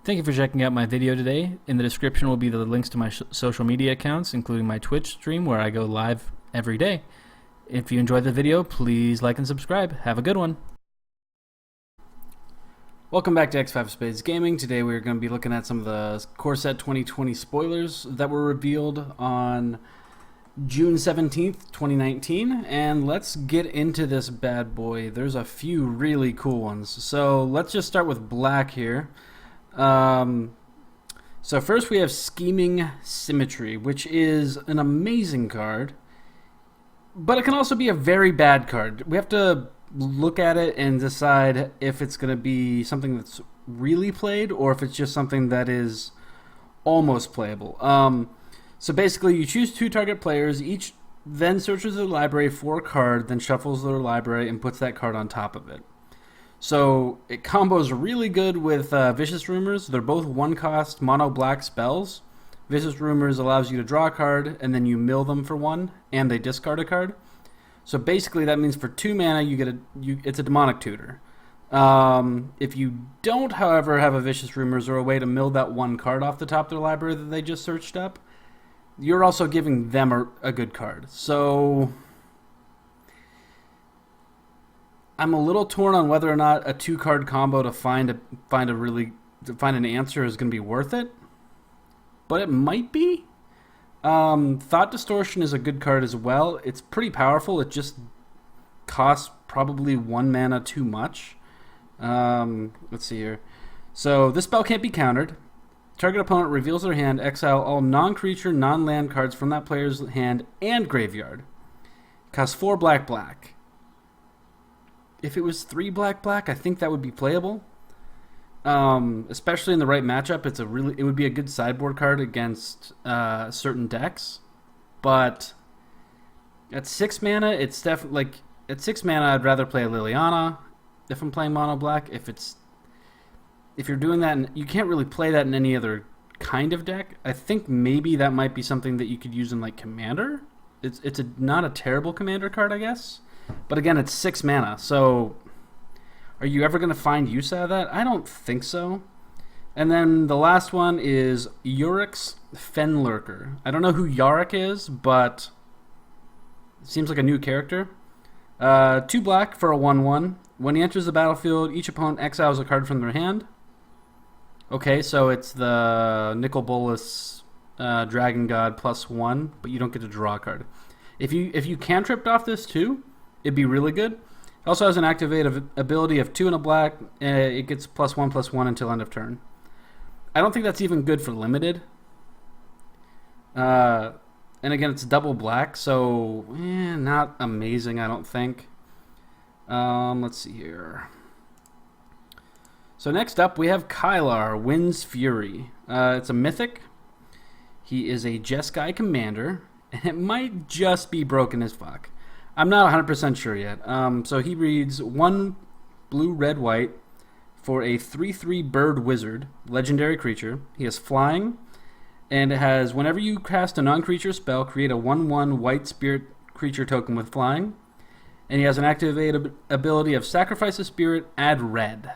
Thank you for checking out my video today. In the description will be the links to my social media accounts, including my Twitch stream where I go live every day. If you enjoyed the video, please like and subscribe. Have a good one. Welcome back to X5 Spades Gaming. Today we're going to be looking at some of the Core Set 2020 spoilers that were revealed on June 17th, 2019, and let's get into this bad boy. There's a few really cool ones. So let's just start with black here. So first we have Scheming Symmetry, which is an amazing card, but it can also be a very bad card. We have to look at it and decide if it's going to be something that's really played or if it's just something that is almost playable. So basically you choose two target players, each then searches their library for a card, then shuffles their library and puts that card on top of it. So it combos really good with Vicious Rumors. They're both one-cost mono-black spells. Vicious Rumors allows you to draw a card, and then you mill them for one, and they discard a card. So basically that means for 2 mana you get it's a Demonic Tutor. If you don't, however, have a Vicious Rumors or a way to mill that one card off the top of their library that they just searched up, you're also giving them a good card. So I'm a little torn on whether or not a 2-card combo to find an answer is going to be worth it, but it might be. Thought Distortion is a good card as well. It's pretty powerful. It just costs probably 1 mana too much. Let's see here. So this spell can't be countered. Target opponent reveals their hand, exile all non-creature, non-land cards from that player's hand and graveyard. Costs 4 black. If it was 3 black, I think that would be playable. Especially in the right matchup, it would be a good sideboard card against certain decks. But at 6 mana, it's definitely at 6 mana, I'd rather play a Liliana if I'm playing mono black. If you're doing that, and you can't really play that in any other kind of deck, I think maybe that might be something that you could use in like Commander. It's not a terrible Commander card, I guess. But again, it's 6 mana, so are you ever going to find use out of that? I don't think so. And then the last one is Yorick's Fenlurker. I don't know who Yorick is, but it seems like a new character. 2 black for a 1/1. When he enters the battlefield, each opponent exiles a card from their hand. Okay, so it's the Nicol Bolas Dragon God +1, but you don't get to draw a card. If you cantripped off this too, it'd be really good. It also has an activated ability of 2 and a black. It gets +1/+1 until end of turn. I don't think that's even good for limited. And again, it's double black, so not amazing, I don't think. Let's see here. So next up, we have Kylar, Wind's Fury. It's a mythic. He is a Jeskai commander, and it might just be broken as fuck. I'm not 100% sure yet. So he reads 1 blue, red, white for a 3/3 bird wizard, legendary creature. He has flying, and it has whenever you cast a non-creature spell, create a 1/1 white spirit creature token with flying. And he has an activated ability of sacrifice a spirit, add red.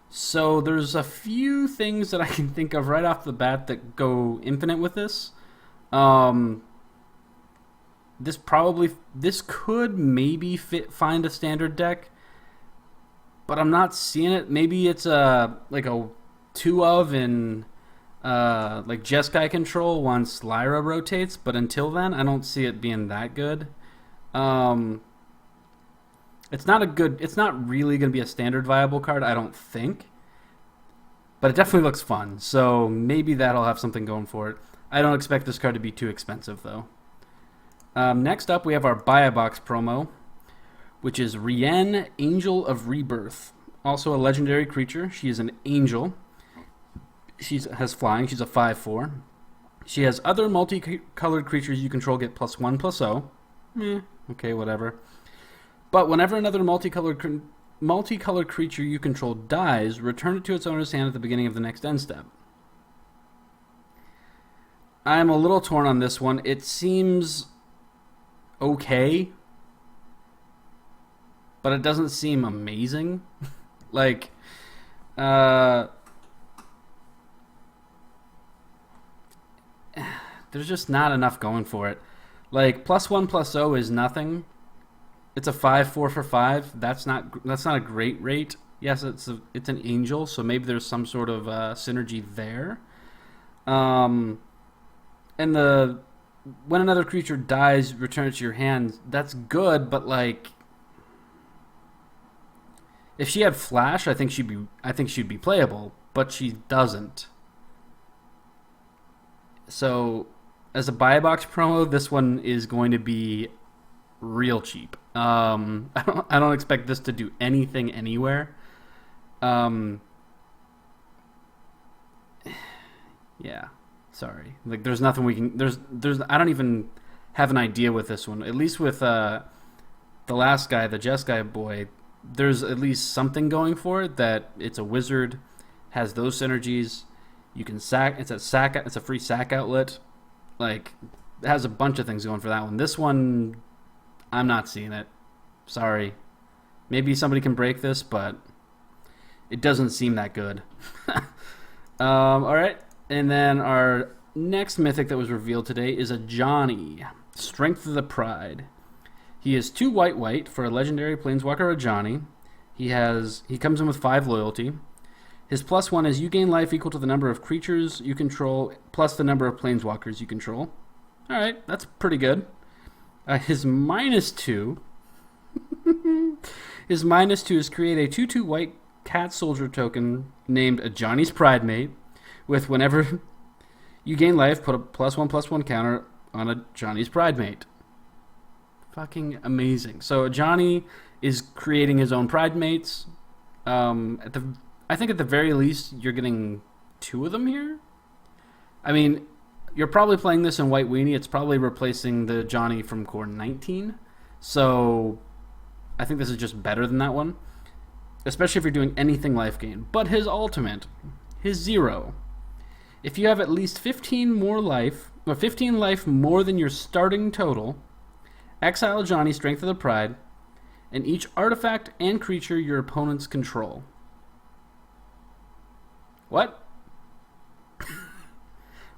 So there's a few things that I can think of right off the bat that go infinite with this. This could maybe find a standard deck, but I'm not seeing it. Maybe it's like a 2 of in like Jeskai control once Lyra rotates, but until then I don't see it being that good. It's not really going to be a standard viable card, I don't think. But it definitely looks fun, so maybe that'll have something going for it. I don't expect this card to be too expensive, though. Next up, we have our Buy a Box promo, which is Rien, Angel of Rebirth. Also a legendary creature. She is an angel. She has flying. She's a 5/4. She has other multicolored creatures you control get +1/+0. Okay, whatever. But whenever another multicolored creature you control dies, return it to its owner's hand at the beginning of the next end step. I'm a little torn on this one. It seems okay, but it doesn't seem amazing. Like, there's just not enough going for it. Like +1/+0 is nothing. It's a 5/4 for 5. That's not a great rate. Yes, it's an angel, so maybe there's some sort of synergy there. And when another creature dies, return it to your hand. That's good, but like, if she had flash, I think she'd be playable, but she doesn't. So, as a buy box promo, this one is going to be real cheap. I don't expect this to do anything anywhere. Yeah, sorry. Like, there's nothing we can. There's. I don't even have an idea with this one. At least with the last guy, the Jeskai boy, there's at least something going for it. That it's a wizard, has those synergies. You can sack. It's a free sack outlet. Like, it has a bunch of things going for that one. This one, I'm not seeing it. Sorry. Maybe somebody can break this, but it doesn't seem that good. All right. And then our next mythic that was revealed today is Ajani, Strength of the Pride. He is 2 white for a legendary planeswalker Ajani. He comes in with 5 loyalty. His +1 is you gain life equal to the number of creatures you control plus the number of planeswalkers you control. All right, that's pretty good. His -2 his -2 is create a 2/2 white cat soldier token named Ajani's Pridemate. With whenever you gain life, put a +1/+1 counter on Ajani's Pridemate. Fucking amazing. So Ajani is creating his own Pridemates. I think at the very least you're getting 2 of them here. I mean, you're probably playing this in White Weenie. It's probably replacing the Ajani from Core 19. So I think this is just better than that one, especially if you're doing anything life gain. But his ultimate, his 0. If you have at least 15 life more than your starting total, exile Ajani, Strength of the Pride, and each artifact and creature your opponents control. What?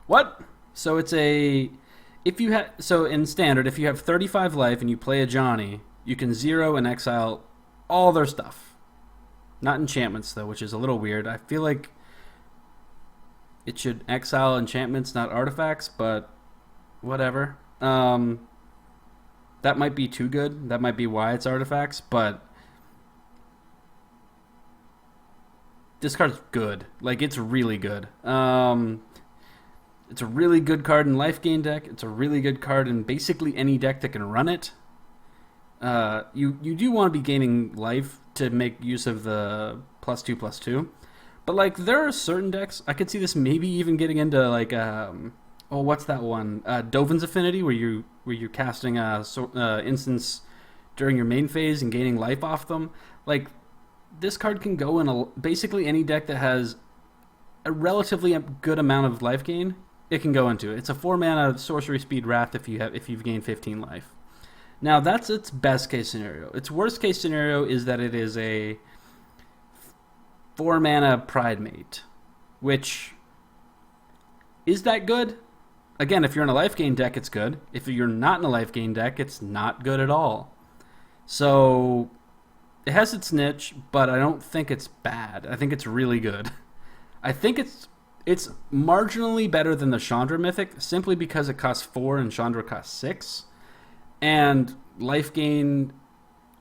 What? So it's so in standard, if you have 35 life and you play Ajani, you can 0 and exile all their stuff. Not enchantments though, which is a little weird. I feel like it should exile enchantments, not artifacts, but whatever. That might be too good. That might be why it's artifacts, but this card's good. Like, it's really good. It's a really good card in life gain deck. It's a really good card in basically any deck that can run it. You do want to be gaining life to make use of the +2/+2. But, like, there are certain decks, I could see this maybe even getting into, like, what's that one? Dovin's Affinity, where you're casting instants during your main phase and gaining life off them. Like, this card can go in basically any deck that has a relatively good amount of life gain. It can go into it. It's a 4-mana sorcery speed Wrath if you've gained 15 life. Now, that's its best case scenario. Its worst case scenario is that it is a 4-mana Pridemate, which is that good? Again, if you're in a life gain deck, it's good. If you're not in a life gain deck, it's not good at all. So it has its niche, but I don't think it's bad. I think it's really good. I think it's marginally better than the Chandra Mythic, simply because it costs 4 and Chandra costs 6. And life gain,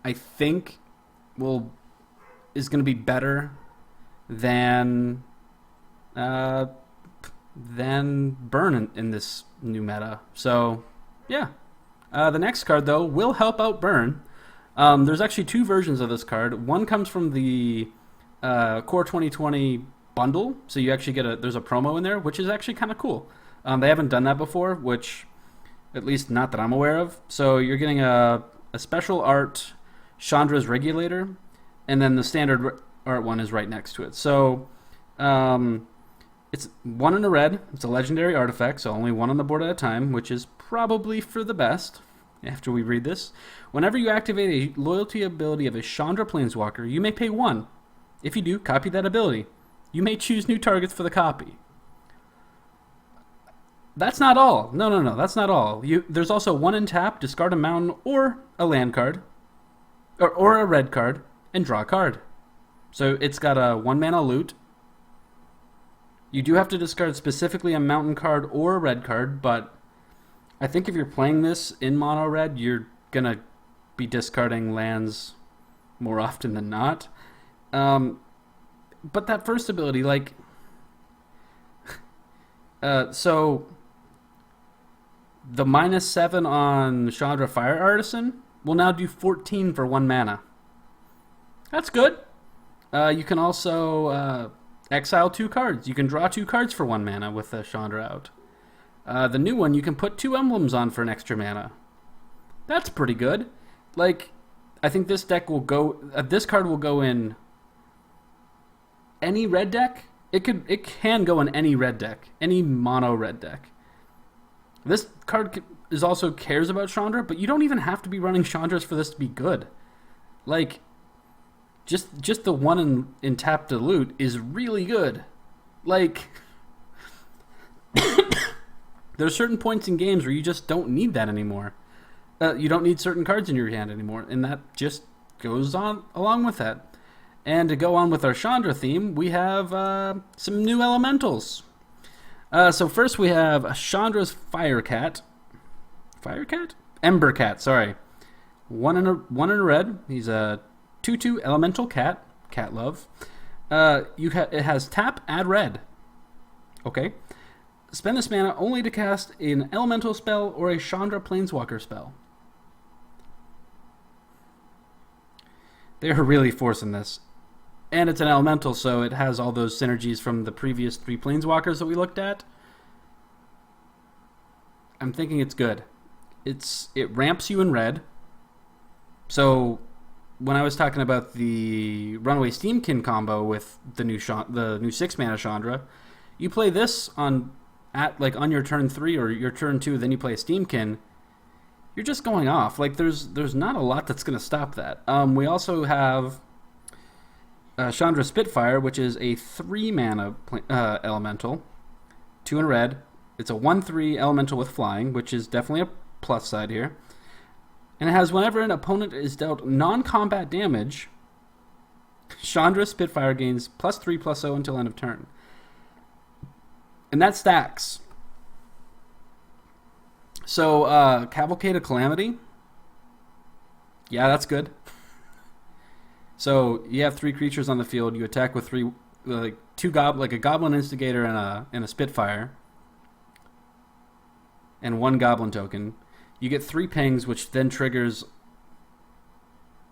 I think, is going to be better than burn in this new meta. So, yeah. The next card, though, will help out burn. There's actually 2 versions of this card. One comes from the Core 2020 bundle, so you actually there's a promo in there, which is actually kind of cool. They haven't done that before, which, at least not that I'm aware of. So you're getting a special art Chandra's Regulator, and then the standard art one is right next to it. So it's 1 in a red. It's a legendary artifact, so only 1 on the board at a time, which is probably for the best after we read this. Whenever you activate a loyalty ability of a Chandra Planeswalker, you may pay 1. If you do, copy that ability. You may choose new targets for the copy. That's not all. No, no, no. That's not all. There's also one in tap, discard a mountain or a land card, or a red card, and draw a card. So it's got a 1 mana loot. You do have to discard specifically a mountain card or a red card, but I think if you're playing this in mono red, you're gonna be discarding lands more often than not. But that first ability, like, so the -7 on Chandra Fire Artisan will now do 14 for 1 mana. That's good. You can also exile 2 cards. You can draw 2 cards for 1 mana with the Chandra out. The new one, you can put 2 emblems on for an extra mana. That's pretty good. Like, I think this deck will go. This card will go in any red deck. It can go in any red deck, any mono red deck. This card is also cares about Chandra, but you don't even have to be running Chandras for this to be good. Like, just the one in tap to loot is really good. Like, there's certain points in games where you just don't need that anymore. You don't need certain cards in your hand anymore, and that just goes on along with that. And to go on with our Chandra theme, we have some new elementals. So first we have Chandra's Fire Cat. Fire Cat? Ember Cat, sorry. One in a red. He's a 2/2 elemental cat. Cat love. It has tap, add red. Okay. Spend this mana only to cast an elemental spell or a Chandra Planeswalker spell. They're really forcing this. And it's an elemental, so it has all those synergies from the previous 3 Planeswalkers that we looked at. I'm thinking it's good. It ramps you in red. So when I was talking about the Runaway Steamkin combo with the new 6-mana Chandra, you play this on your turn 3 or your turn 2, then you play a Steamkin. You're just going off. Like, there's not a lot that's going to stop that. We also have Chandra Spitfire, which is a 3-mana elemental, 2 in red. It's a 1/3 elemental with flying, which is definitely a plus side here. And it has whenever an opponent is dealt non-combat damage, Chandra Spitfire gains +3/+0 until end of turn. And that stacks. So, Cavalcade of Calamity. Yeah, that's good. So, you have 3 creatures on the field. You attack with 3, a Goblin Instigator and a Spitfire. And 1 Goblin token. You get 3 pings, which then triggers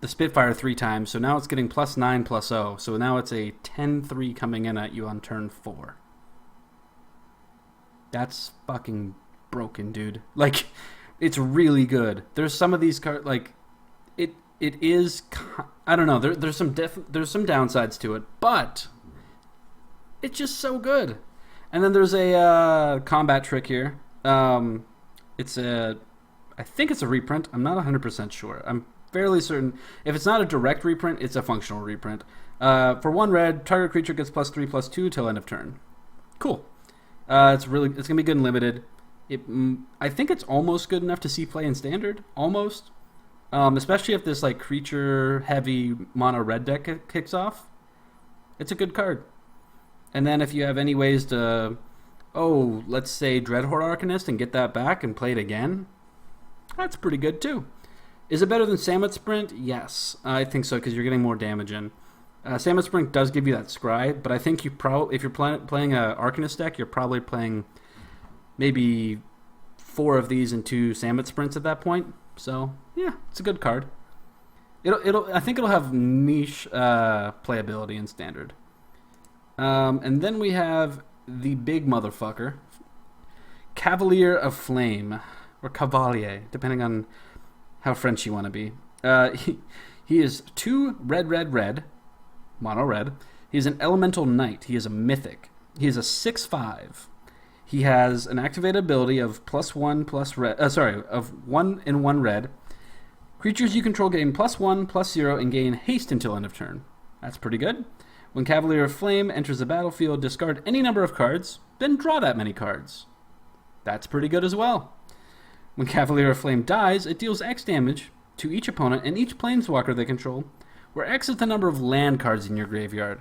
the Spitfire 3 times. So now it's getting +9/+0. So now it's a 10/3 coming in at you on turn 4. That's fucking broken, dude. Like, it's really good. There's some of these cards, like, it is, I don't know, there's some downsides to it, but it's just so good. And then there's a combat trick here. I think it's a reprint. I'm not 100% sure. I'm fairly certain. If it's not a direct reprint, it's a functional reprint. For 1 red, target creature gets +3/+2 till end of turn. Cool. It's gonna be good in limited. I think it's almost good enough to see play in standard. Almost. Especially if this like creature heavy mono red deck kicks off. It's a good card. And then if you have any ways to, let's say Dreadhorde Arcanist and get that back and play it again, that's pretty good too. Is it better than Samet Sprint? Yes, I think so, because you're getting more damage in. Samet Sprint does give you that scry, but I think if you're playing a Arcanist deck, you're probably playing maybe 4 of these and 2 Samet Sprints at that point. So yeah, it's a good card. I think it'll have niche playability in standard. And then we have the big motherfucker, Cavalier of Flame, or Cavalier, depending on how French you want to be. He is 2 red, mono red. He is an elemental knight. He is a mythic. He is a 6/5. He has an activated ability of +1/+red. Of 1 and 1 red. Creatures you control gain +1/+0 and gain haste until end of turn. That's pretty good. When Cavalier of Flame enters the battlefield, discard any number of cards, then draw that many cards. That's pretty good as well. When Cavalier of Flame dies, it deals X damage to each opponent and each planeswalker they control, where X is the number of land cards in your graveyard.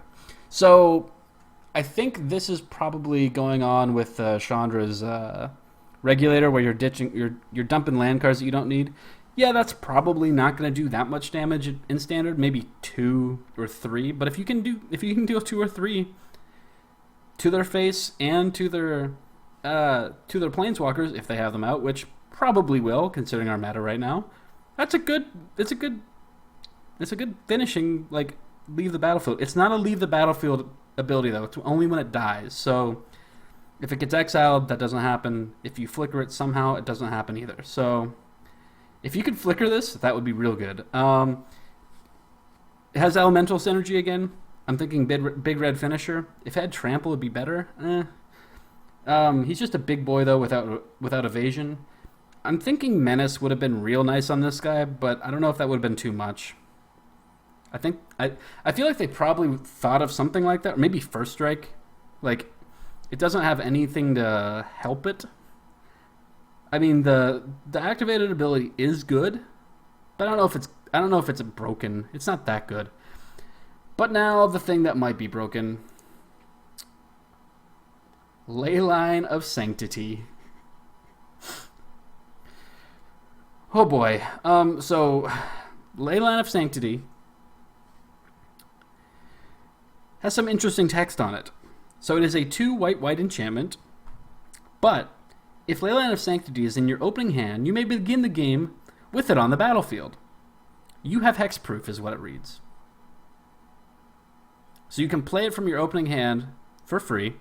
So I think this is probably going on with Chandra's regulator, where you're dumping land cards that you don't need. Yeah, that's probably not going to do that much damage in standard, maybe 2 or 3. But if you can deal 2 or 3 to their face and to their planeswalkers, if they have them out, which probably will, considering our meta right now, it's a good finishing, like, leave the battlefield. It's not a leave the battlefield ability though. It's only when it dies. So if it gets exiled, that doesn't happen. If you flicker it somehow, it doesn't happen either. So if you could flicker this, that would be real good. It has elemental synergy again. I'm thinking big red finisher. If it had trample, it'd be better. He's just a big boy though, without evasion. I'm thinking menace would have been real nice on this guy, but I don't know if that would have been too much. I feel like they probably thought of something like that, or maybe first strike. Like, it doesn't have anything to help it. I mean, the activated ability is good, but I don't know if it's broken. It's not that good. But now the thing that might be broken. Leyline of Sanctity. Oh boy. So Leyline of Sanctity has some interesting text on it. So it is a 2 white enchantment, but if Leyline of Sanctity is in your opening hand, you may begin the game with it on the battlefield. You have hexproof is what it reads. So you can play it from your opening hand for free,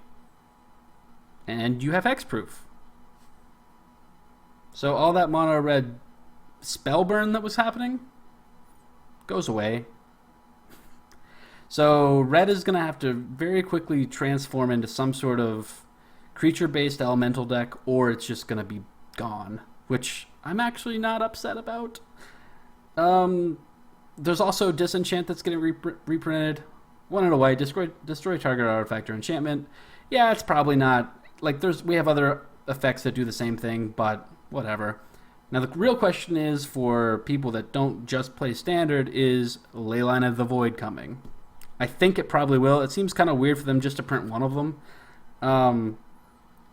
and you have hexproof. So all that mono red spell burn that was happening goes away. So red is going to have to very quickly transform into some sort of creature-based elemental deck, or it's just going to be gone, which I'm actually not upset about. There's also Disenchant that's getting reprinted. 1 and a white, destroy target artifact or enchantment. Yeah, it's probably not... Like, we have other effects that do the same thing, but whatever. Now, the real question is, for people that don't just play Standard, is Leyline of the Void coming? I think it probably will. It seems kind of weird for them just to print one of them. And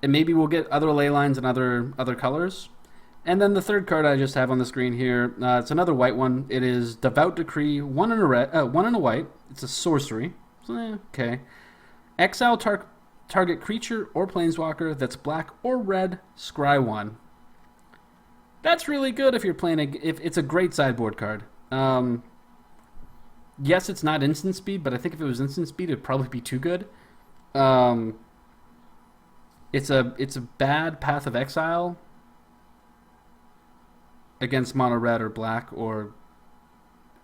maybe we'll get other Leylines in other colors. And then the third card I just have on the screen here, it's another white one. It is Devout Decree, 1 and a white. It's a sorcery. Okay. Exile target creature or planeswalker that's black or red, scry 1. That's really good if you're playing if it's a great sideboard card. Yes, it's not instant speed, but I think if it was instant speed, it'd probably be too good. It's a bad Path of Exile against mono red or black or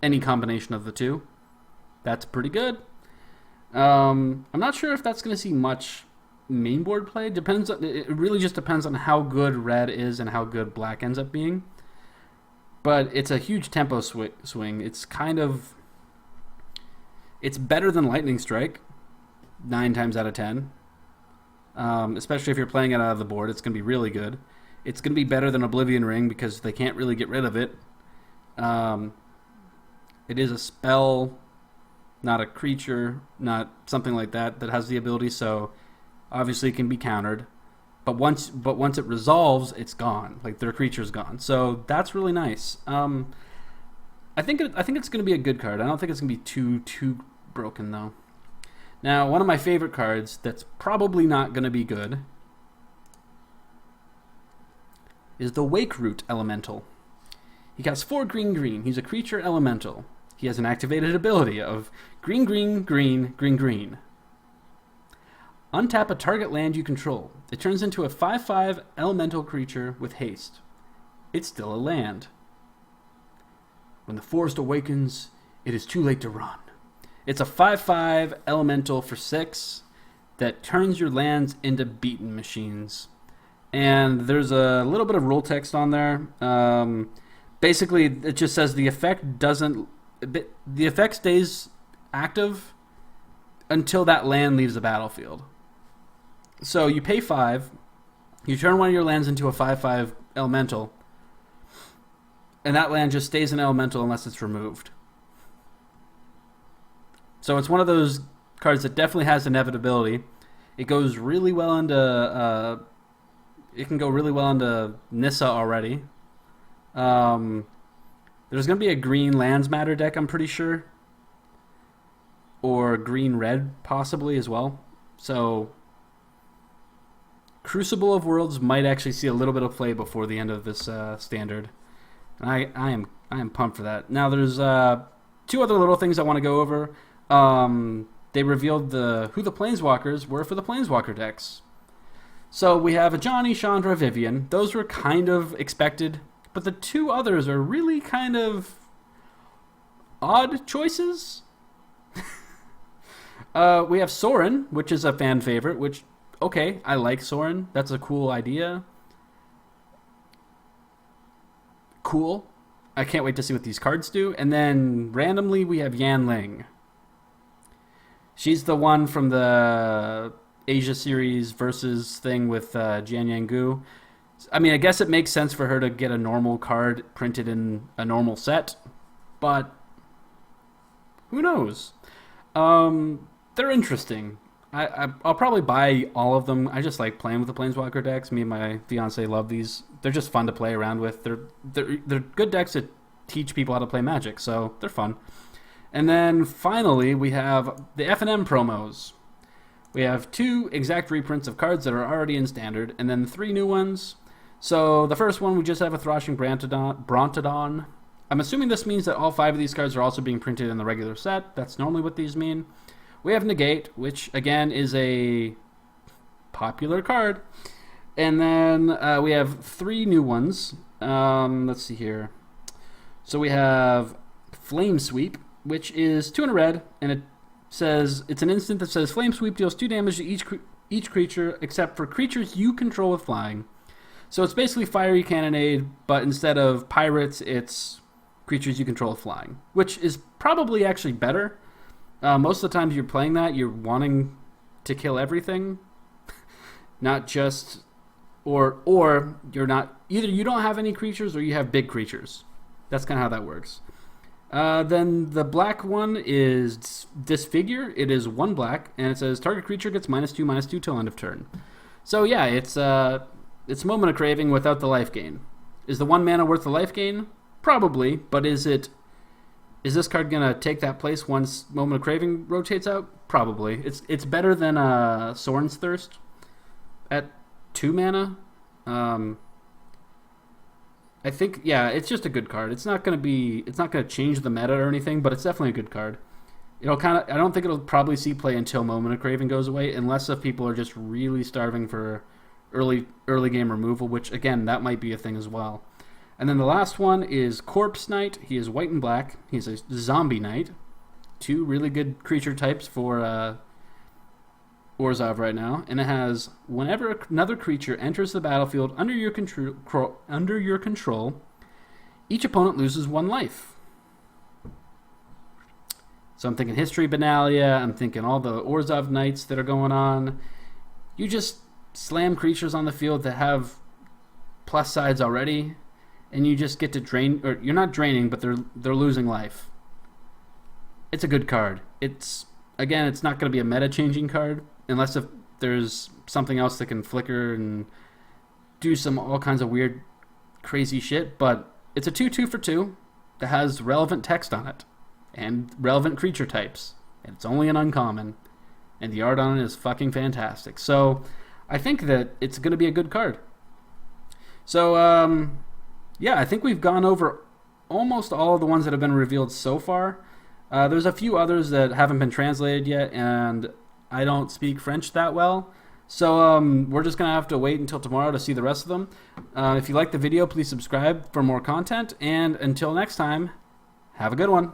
any combination of the two. That's pretty good. I'm not sure if that's going to see much mainboard play. It really just depends on how good red is and how good black ends up being. But it's a huge tempo swing. It's better than Lightning Strike 9 times out of 10. Especially if you're playing it out of the board, it's going to be really good. It's going to be better than Oblivion Ring because they can't really get rid of it. It is a spell, not a creature, not something like that has the ability, so obviously it can be countered. But once it resolves, it's gone. Like, their creature's gone. So that's really nice. I think it's going to be a good card. I don't think it's going to be too broken though. Now, one of my favorite cards that's probably not going to be good is the Wake Root Elemental. He costs 4 green. He's a creature elemental. He has an activated ability of green. Untap a target land you control. It turns into a 5/5 elemental creature with haste. It's still a land. When the forest awakens, it is too late to run. It's a 5/5 elemental for 6 that turns your lands into beaten machines. And there's a little bit of rule text on there. Basically, it just says the effect stays active until that land leaves the battlefield. So you pay 5, You turn one of your lands into a 5/5 elemental, and that land just stays an elemental unless it's removed. So it's one of those cards that definitely has inevitability. It goes really well into... it can go really well into Nissa already. There's going to be a green lands matter deck, I'm pretty sure. Or green-red, possibly, as well. So, Crucible of Worlds might actually see a little bit of play before the end of this standard. And I am pumped for that. Now, there's two other little things I want to go over. They revealed who the Planeswalkers were for the Planeswalker decks. So, we have Ajani, Chandra, Vivian. Those were kind of expected. But the two others are really kind of odd choices. We have Sorin, which is a fan favorite, which, okay, I like Sorin. That's a cool idea. Cool. I can't wait to see what these cards do. And then, randomly, we have Yan Ling. She's the one from the Asia series versus thing with Jian Yang. I mean, I guess it makes sense for her to get a normal card printed in a normal set, but who knows? They're interesting. I'll probably buy all of them. I just like playing with the Planeswalker decks. Me and my fiance love these. They're just fun to play around with. They're good decks that teach people how to play Magic, so they're fun. And then finally, we have the FNM promos. We have 2 exact reprints of cards that are already in Standard, and then 3 new ones. So the first one, we just have a Thrashing Brontodon. I'm assuming this means that all 5 of these cards are also being printed in the regular set. That's normally what these mean. We have Negate, which again is a popular card. And then we have 3 new ones. Let's see here. So we have Flame Sweep, which is 2 in a red, and it says it's an instant that says Flame Sweep deals 2 damage to each creature except for creatures you control with flying. So it's basically Fiery Cannonade, but instead of pirates, it's creatures you control flying, which is probably actually better. Most of the times you're playing that, you're wanting to kill everything, not just, or you're not, either you don't have any creatures or you have big creatures. That's kind of how that works. Then the black one is Disfigure. It is 1 black, and it says target creature gets -2/-2 till end of turn. So yeah, it's Moment of Craving without the life gain. Is the 1 mana worth the life gain? Probably, but is this card gonna take that place once Moment of Craving rotates out? Probably. It's better than Sorin's Thirst at 2 mana. I think, yeah, it's just a good card. It's not gonna change the meta or anything, but it's definitely a good card. I don't think it'll probably see play until Moment of Craving goes away, unless if people are just really starving for early game removal, which again, that might be a thing as well. And then the last one is Corpse Knight. He is white and black. He's a zombie knight. 2 really good creature types for Orzhov right now, and it has whenever another creature enters the battlefield under your control, each opponent loses 1 life. So I'm thinking History Benalia. I'm thinking all the Orzhov Knights that are going on. You just slam creatures on the field that have plus sides already, and you just get to drain, or you're not draining, but they're losing life. It's a good card. It's not going to be a meta changing card unless if there's something else that can flicker and do all kinds of weird crazy shit, but it's a 2/2 for 2 that has relevant text on it and relevant creature types, and it's only an uncommon, and the art on it is fucking fantastic. So I think that it's going to be a good card. So yeah, I think we've gone over almost all of the ones that have been revealed so far. There's a few others that haven't been translated yet, and I don't speak French that well. So we're just going to have to wait until tomorrow to see the rest of them. If you like the video, please subscribe for more content. And until next time, have a good one.